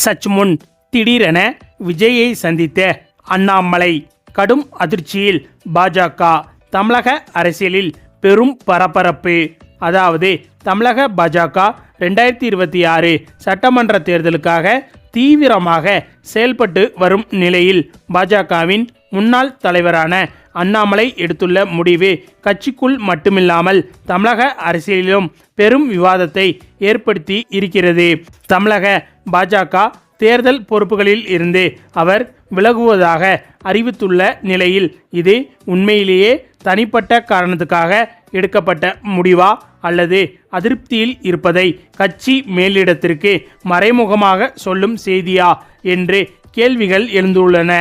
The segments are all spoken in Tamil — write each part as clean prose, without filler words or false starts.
சற்று முன் திடீரென விஜயை சந்தித்த அண்ணாமலை கடும் அதிர்ச்சியில். பாஜக தமிழக அரசியலில் பெரும் பரபரப்பு. அதாவது தமிழக பாஜக 2026 சட்டமன்ற தேர்தலுக்காக தீவிரமாக செயல்பட்டு வரும் நிலையில் பாஜகவின் முன்னாள் தலைவரான அண்ணாமலை எடுத்துள்ள முடிவு கட்சிக்குள் மட்டுமில்லாமல் தமிழக அரசியலிலும் பெரும் விவாதத்தை ஏற்படுத்தி இருக்கிறது. தமிழக பாஜக தேர்தல் பொறுப்புகளில் இருந்து அவர் விலகுவதாக அறிவித்துள்ள நிலையில் இது உண்மையிலேயே தனிப்பட்ட காரணத்துக்காக எடுக்கப்பட்ட முடிவா அல்லது அதிருப்தியில் இருப்பதை கட்சி மேலிடத்திற்கு மறைமுகமாக சொல்லும் செய்தியா என்று கேள்விகள் எழுந்துள்ளன.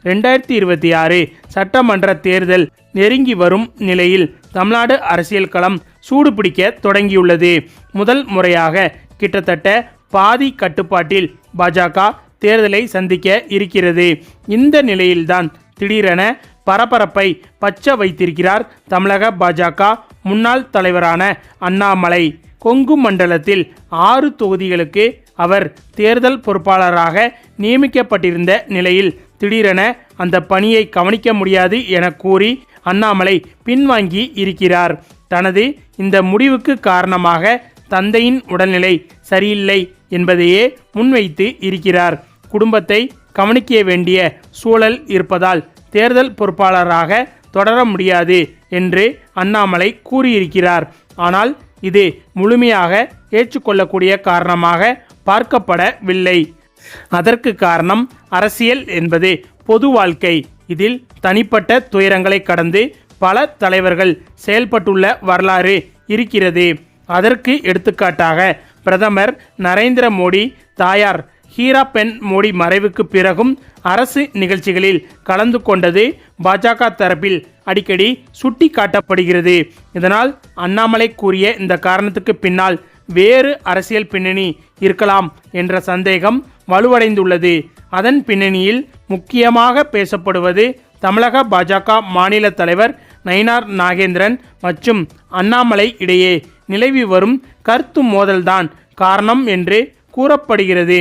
2026 சட்டமன்ற தேர்தல் நெருங்கி வரும் நிலையில் தமிழ்நாடு அரசியல் களம் சூடுபிடிக்க தொடங்கியுள்ளது. முதல் முறையாக கிட்டத்தட்ட பாதி கட்டுப்பாட்டில் பாஜக தேர்தலை சந்திக்க இருக்கிறது. இந்த நிலையில்தான் திடீரென பரபரப்பை பச்ச வைத்திருக்கிறார் தமிழக பாஜக முன்னாள் தலைவரான அண்ணாமலை. கொங்கு மண்டலத்தில் 6 தொகுதிகளுக்கு அவர் தேர்தல் பொறுப்பாளராக நியமிக்கப்பட்டிருந்த நிலையில் திடீரென அந்த பணியை கவனிக்க முடியாது என கூறி அண்ணாமலை பின்வாங்கி இருக்கிறார். தனது இந்த முடிவுக்கு காரணமாக தந்தையின் உடல்நிலை சரியில்லை என்பதையே முன்வைத்து இருக்கிறார். குடும்பத்தை கவனிக்க வேண்டிய சூழல் இருப்பதால் தேர்தல் பொறுப்பாளராக தொடர முடியாது என்று அண்ணாமலை கூறியிருக்கிறார். ஆனால் இது முழுமையாக ஏற்றுக்கொள்ளக்கூடிய காரணமாக பார்க்கப்படவில்லை. அதற்கு காரணம் அரசியல் என்பது பொது வாழ்க்கை. இதில் தனிப்பட்ட துயரங்களை கடந்து பல தலைவர்கள் செயல்பட்டுள்ள வரலாறு இருக்கிறது. அதற்கு எடுத்துக்காட்டாக பிரதமர் நரேந்திர மோடி தாயார் ஹீராபென் மோடி மறைவுக்கு பிறகும் அரசு நிகழ்ச்சிகளில் கலந்து கொண்டது பாஜக தரப்பில் அடிக்கடி சுட்டி காட்டப்படுகிறது. இதனால் அண்ணாமலை கூறிய இந்த காரணத்துக்கு பின்னால் வேறு அரசியல் பின்னணி இருக்கலாம் என்ற சந்தேகம் வலுவடைந்துள்ளது. அதன் பின்னணியில் முக்கியமாக பேசப்படுவது தமிழக பாஜக மாநில தலைவர் நயினார் நாகேந்திரன் மற்றும் அண்ணாமலை இடையே நிலவி வரும் கருத்து மோதல்தான் காரணம் என்று கூறப்படுகிறது.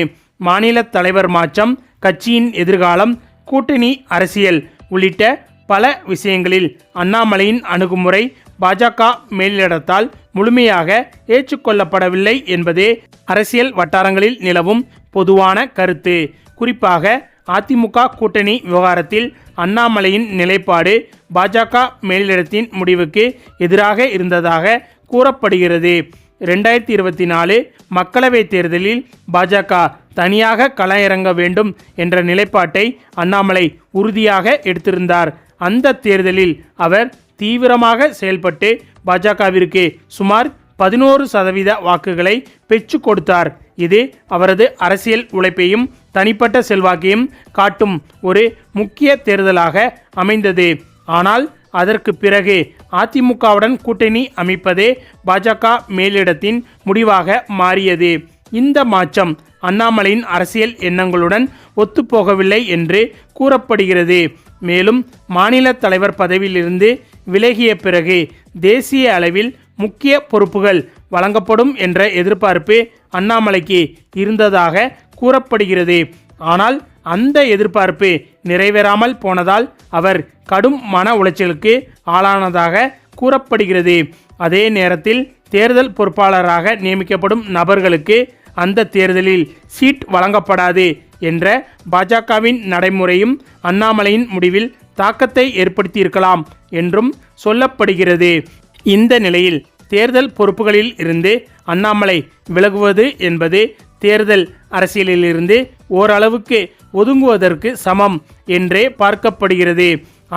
மாநில தலைவர் மாற்றம், கட்சியின் எதிர்காலம், கூட்டணி அரசியல் உள்ளிட்ட பல விஷயங்களில் அண்ணாமலையின் அணுகுமுறை பாஜக மேலிடத்தால் முழுமையாக ஏற்றுக்கொள்ளப்படவில்லை என்பதே அரசியல் வட்டாரங்களில் நிலவும் பொதுவான கருத்து. குறிப்பாக அதிமுக கூட்டணி விவகாரத்தில் அண்ணாமலையின் நிலைப்பாடு பாஜக மேலிடத்தின் முடிவுக்கு எதிராக இருந்ததாக கூறப்படுகிறது. 2024 மக்களவைத் தேர்தலில் பாஜக தனியாக களமிறங்க வேண்டும் என்ற நிலைப்பாட்டை அண்ணாமலை உறுதியாக எடுத்திருந்தார். அந்த தேர்தலில் அவர் தீவிரமாக செயல்பட்டு பாஜகவிற்கு சுமார் 11% வாக்குகளை பெற்று கொடுத்தார். இது அவரது அரசியல் உழைப்பையும் தனிப்பட்ட செல்வாக்கையும் காட்டும் ஒரு முக்கிய தேர்தலாக அமைந்தது. ஆனால் அதற்கு பிறகு அதிமுகவுடன் கூட்டணி அமைப்பதே பாஜக மேலிடத்தின் முடிவாக மாறியது. இந்த மாற்றம் அண்ணாமலையின் அரசியல் எண்ணங்களுடன் ஒத்துப்போகவில்லை என்று கூறப்படுகிறது. மேலும் மாநில தலைவர் பதவியிலிருந்து விலகிய பிறகு தேசிய அளவில் முக்கிய பொறுப்புகள் வழங்கப்படும் என்ற எதிர்பார்ப்பு அண்ணாமலைக்கு இருந்ததாக கூறப்படுகிறது. ஆனால் அந்த எதிர்பார்ப்பு நிறைவேறாமல் போனதால் அவர் கடும் மன உளைச்சலுக்கு ஆளானதாக கூறப்படுகிறது. அதே நேரத்தில் தேர்தல் பொறுப்பாளராக நியமிக்கப்படும் நபர்களுக்கு அந்த தேர்தலில் சீட் வழங்கப்படாது என்ற பாஜகவின் நடைமுறையும் அண்ணாமலையின் முடிவில் தாக்கத்தை ஏற்படுத்தியிருக்கலாம் என்றும் சொல்லப்படுகிறது. இந்த நிலையில் தேர்தல் பொறுப்புகளில் இருந்து அண்ணாமலை விலகுவது என்பது தேர்தல் அரசியலிலிருந்து ஓரளவுக்கு ஒதுங்குவதற்கு சமம் என்றே பார்க்கப்படுகிறது.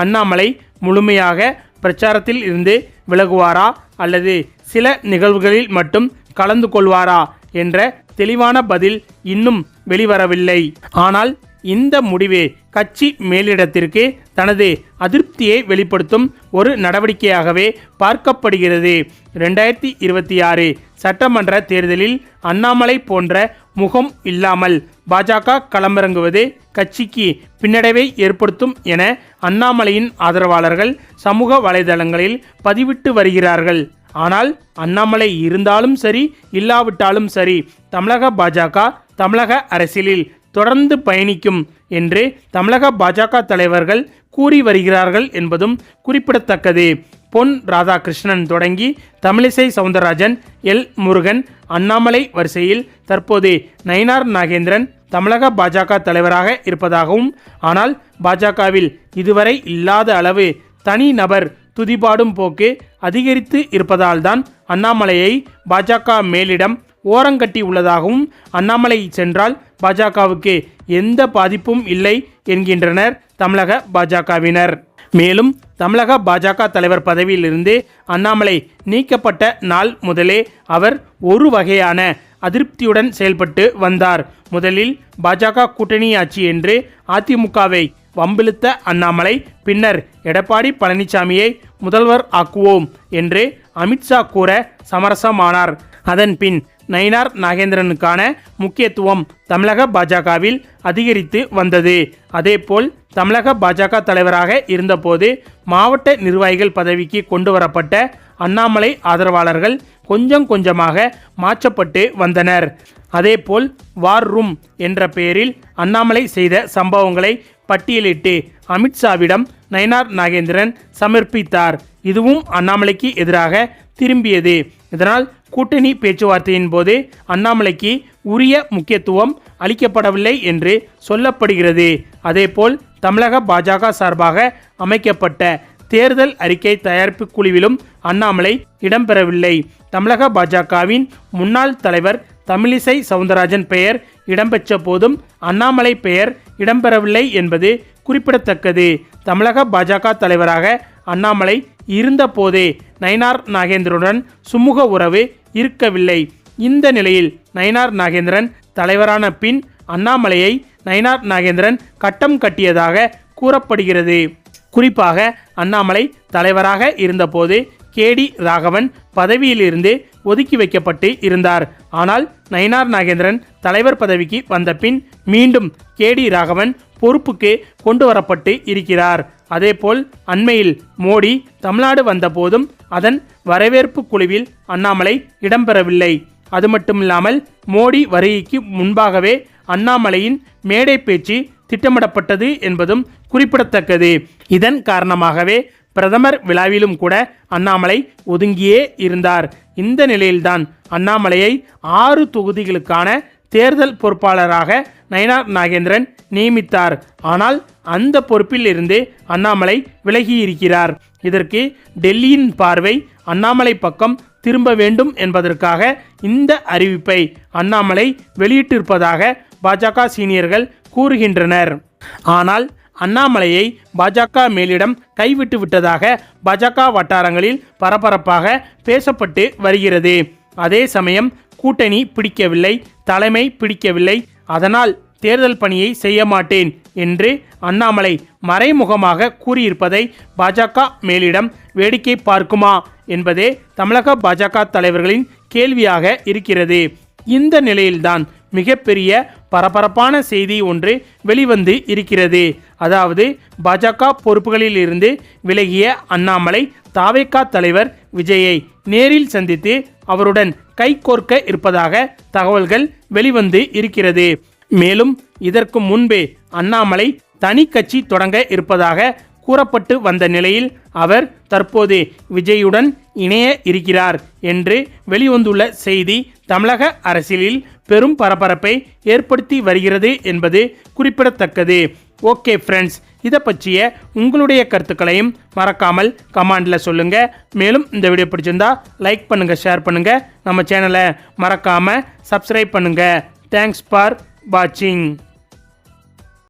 அண்ணாமலை முழுமையாக பிரச்சாரத்தில் இருந்து விலகுவாரா அல்லது சில நிகழ்வுகளில் மட்டும் கலந்து கொள்வாரா என்ற தெளிவான பதில் இன்னும் வெளிவரவில்லை. ஆனால் இந்த முடிவு கட்சி மேலிடத்திற்கு தனது அதிருப்தியை வெளிப்படுத்தும் ஒரு நடவடிக்கையாகவே பார்க்கப்படுகிறது. 2026 சட்டமன்ற தேர்தலில் அண்ணாமலை போன்ற முகம் இல்லாமல் பாஜக களமிறங்குவது கட்சிக்கு பின்னடைவை ஏற்படுத்தும் என அண்ணாமலையின் ஆதரவாளர்கள் சமூக வலைதளங்களில் பதிவிட்டு வருகிறார்கள். ஆனால் அண்ணாமலை இருந்தாலும் சரி இல்லாவிட்டாலும் சரி தமிழக பாஜக தமிழக அரசியலில் தொடர்ந்து பயணிக்கும் என்று தமிழக பாஜக தலைவர்கள் கூறி வருகிறார்கள் என்பதும் குறிப்பிடத்தக்கது. பொன் ராதாகிருஷ்ணன் தொடங்கி தமிழிசை சவுந்தரராஜன், எல் முருகன், அண்ணாமலை வரிசையில் தற்போது நயினார் நாகேந்திரன் தமிழக பாஜக தலைவராக இருப்பதாகவும், ஆனால் பாஜகவில் இதுவரை இல்லாத அளவு தனி நபர் துதிபாடும் போக்கு அதிகரித்து இருப்பதால்தான் அண்ணாமலையை பாஜக மேலிடம் ஓரங்கட்டி உள்ளதாகவும், அண்ணாமலை சென்றால் பாஜகவுக்கு எந்த பாதிப்பும் இல்லை என்கின்றனர் தமிழக பாஜகவினர். மேலும் தமிழக பாஜக தலைவர் பதவியிலிருந்து அண்ணாமலை நீக்கப்பட்ட நாள் முதலே அவர் ஒரு வகையான அதிருப்தியுடன் செயல்பட்டு வந்தார். முதலில் பாஜக கூட்டணி ஆட்சி என்று அதிமுகவை வம்பிழுத்த அண்ணாமலை பின்னர் எடப்பாடி பழனிசாமியை முதல்வர் ஆக்குவோம் என்று அமித்ஷா கூற சமரசமானார். அதன் பின் நயினார் நாகேந்திரனுக்கான முக்கியத்துவம் தமிழக பாஜகவில் அதிகரித்து வந்தது. அதேபோல் தமிழக பாஜக தலைவராக இருந்தபோது மாவட்ட நிர்வாகிகள் பதவிக்கு கொண்டு வரப்பட்ட அண்ணாமலை ஆதரவாளர்கள் கொஞ்சம் கொஞ்சமாக மாற்றப்பட்டு வந்தனர். அதேபோல் வார் ரூம் என்ற பெயரில் அண்ணாமலை செய்த சம்பவங்களை பட்டியலிட்டு அமித்ஷாவிடம் நயினார் நாகேந்திரன் சமர்ப்பித்தார். இதுவும் அண்ணாமலைக்கு எதிராக திரும்பியது. இதனால் கூட்டணி பேச்சுவார்த்தையின் போது அண்ணாமலைக்கு உரிய முக்கியத்துவம் அளிக்கப்படவில்லை என்று சொல்லப்படுகிறது. அதேபோல் தமிழக பாஜக சார்பாக அமைக்கப்பட்ட தேர்தல் அறிக்கை தயாரிப்பு குழுவிலும் அண்ணாமலை இடம்பெறவில்லை. தமிழக பாஜகவின் முன்னாள் தலைவர் தமிழிசை சவுந்தரராஜன் பெயர் இடம்பெற்ற போதும் அண்ணாமலை பெயர் இடம்பெறவில்லை என்பது குறிப்பிடத்தக்கது. தமிழக பாஜக தலைவராக அண்ணாமலை இருந்த போதே நயினார் நாகேந்திரனுடன் சுமூக உறவு இருக்கவில்லை. இந்த நிலையில் நயினார் நாகேந்திரன் தலைவரான பின் அண்ணாமலையை நயினார் நாகேந்திரன் கட்டம் கட்டியதாக கூறப்படுகிறது. குறிப்பாக அண்ணாமலை தலைவராக இருந்தபோது கேடி ராகவன் பதவியிலிருந்து ஒதுக்கி வைக்கப்பட்டு இருந்தார். ஆனால் நயினார் நாகேந்திரன் தலைவர் பதவிக்கு வந்த பின் மீண்டும் கேடி ராகவன் பொறுப்புக்கு கொண்டு வரப்பட்டு இருக்கிறார். அதேபோல் அண்மையில் மோடி தமிழ்நாடு வந்த போதும் அதன் வரவேற்பு குழுவில் அண்ணாமலை இடம்பெறவில்லை. அது மட்டுமில்லாமல் மோடி வருகைக்கு முன்பாகவே அண்ணாமலையின் மேடை பேச்சு திட்டமிடப்பட்டது என்பதும் குறிப்பிடத்தக்கது. இதன் காரணமாகவே பிரதமர் விழாவிலும் கூட அண்ணாமலை ஒதுங்கியே இருந்தார். இந்த நிலையில்தான் அண்ணாமலையை 6 தொகுதிகளுக்கான தேர்தல் பொறுப்பாளராக நயினார் நாகேந்திரன் நியமித்தார். ஆனால் அந்த பொறுப்பில் இருந்து அண்ணாமலை விலகியிருக்கிறார். இதற்கு டெல்லியின் பார்வை அண்ணாமலை பக்கம் திரும்ப வேண்டும் என்பதற்காக இந்த அறிவிப்பை அண்ணாமலை வெளியிட்டிருப்பதாக பாஜக சீனியர்கள் கூறுகின்றனர். ஆனால் அண்ணாமலையை பாஜக மேலிடம் கைவிட்டு விட்டதாக பாஜக வட்டாரங்களில் பரபரப்பாக பேசப்பட்டு வருகிறது. அதே சமயம் கூட்டணி பிடிக்கவில்லை, தலைமை பிடிக்கவில்லை, அதனால் தேர்தல் பணியை செய்ய மாட்டேன் என்று அண்ணாமலை மறைமுகமாக கூறியிருப்பதை பாஜக மேலிடம் வேடிக்கை பார்க்குமா என்பதே தமிழக பாஜக தலைவர்களின் கேள்வியாக இருக்கிறது. இந்த நிலையில்தான் மிகப்பெரிய பரபரப்பான செய்தி ஒன்று வெளிவந்து இருக்கிறது. அதாவது பாஜக பொறுப்புகளில் இருந்து விலகிய அண்ணாமலை தாவேகா தலைவர் விஜயை நேரில் சந்தித்து அவருடன் கைகோர்க்க இருப்பதாக தகவல்கள் வெளிவந்து இருக்கிறது. மேலும் இதற்கு முன்பே அண்ணாமலை தனி கட்சி தொடங்க இருப்பதாக கூறப்பட்டு வந்த நிலையில் அவர் தற்போது விஜயுடன் இணைய இருக்கிறார் என்று வெளிவந்துள்ள செய்தி தமிழக அரசியலில் பெரும் பரபரப்பை ஏற்படுத்தி வருகிறது என்பது குறிப்பிடத்தக்கது. ஓகே ஃப்ரெண்ட்ஸ், இதை பற்றிய உங்களுடைய கருத்துக்களையும் மறக்காமல் கமெண்டில் சொல்லுங்கள். மேலும் இந்த வீடியோ பிடிச்சிருந்தா லைக் பண்ணுங்கள், ஷேர் பண்ணுங்கள், நம்ம சேனலை மறக்காமல் சப்ஸ்கிரைப் பண்ணுங்கள். தேங்க்ஸ் ஃபார் வாட்சிங்.